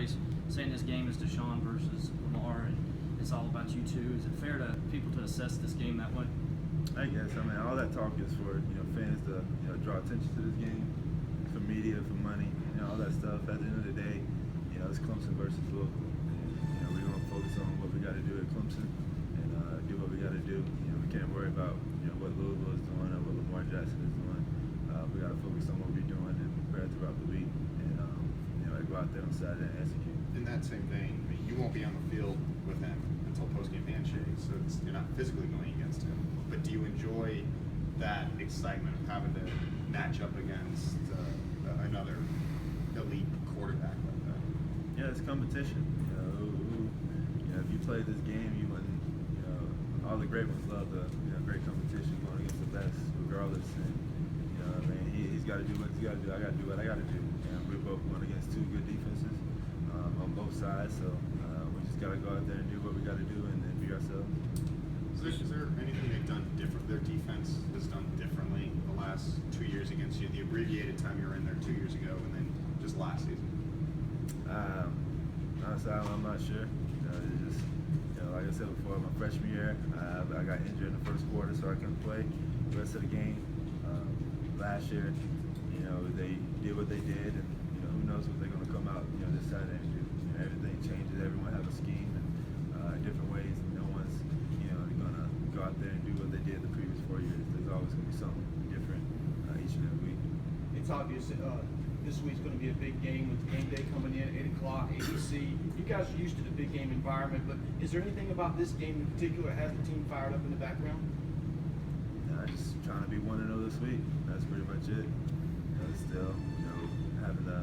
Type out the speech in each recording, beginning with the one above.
everybody's saying this game is Deshaun versus Lamar, and it's all about you two. Is it fair to people to assess this game that way? I guess. I mean, all that talk is for fans to draw attention to this game, for media, for money, all that stuff. At the end of the day, it's Clemson versus Louisville. And, we're gonna focus on what we got to do at Clemson and do what we got to do. We can't worry about what Louisville is doing or what Lamar Jackson is doing. We got to focus on what we're doing and prepare throughout the week, and go out there on Saturday and execute. In that same vein, I mean, you won't be on the field with him until post-game handshakes, so you're not physically going against him. But do you enjoy that excitement of having to match up against another elite quarterback like that? Yeah, it's competition. If you played this game, you wouldn't. All the great ones love the great competition, going against the best, regardless. And he's got to do what he's got to do. I got to do what I got to do. And we're both going against two good defenses on both sides, so we just got to go out there and do what we got to do and be ourselves. Is there anything they've done different? Their defense has done differently the last 2 years against you. The abbreviated time you were in there 2 years ago, and then just last season. Honestly, I'm not sure. It's just like I said before, my freshman year, I got injured in the first quarter, so I couldn't play the rest of the game. Last year, they did what they did, and who knows what they're going to come out this Saturday and do. Everything changes. Everyone has a scheme and different ways. No one's going to go out there and do what they did the previous 4 years. There's always going to be something different each and every week. It's obvious this week's going to be a big game with game day coming in, 8 o'clock, ABC. You guys are used to the big game environment, but is there anything about this game in particular that has the team fired up in the background? Just trying to be 1-0 this week. That's pretty much it. Still, having the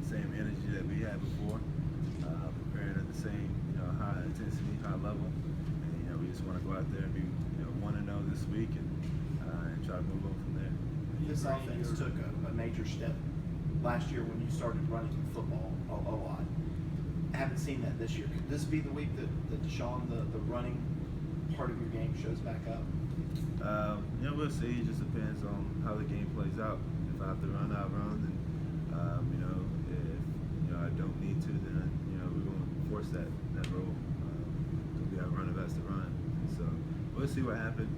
same energy that we had before, preparing at the same, high intensity, high level, and we just want to go out there and be, 1-0 this week and try to move on from there. This offense took a major step last year when you started running the football a lot. I haven't seen that this year. Could this be the week that Deshaun, the running part of your game, shows back up? We'll see. It just depends on how the game plays out. If I have to run, I'll run. And if I don't need to, then we're going to force that role. We have running backs to run. And so we'll see what happens.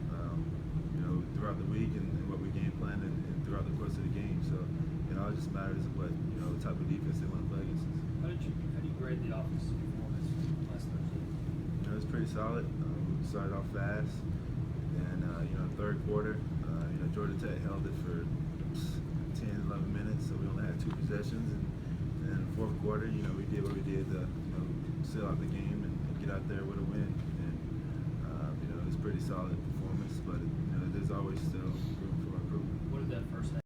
Throughout the week and what we game plan and throughout the course of the game. So it just matters what the type of defense they want to play against us. How do you grade the offensive performance last Thursday? It's pretty solid. We started off fast, and third quarter, Georgia Tech held it for 10, 11 minutes, so we only had 2 possessions, and then in the fourth quarter, we did what we did to seal out the game and get out there with a win, and it was pretty solid performance, but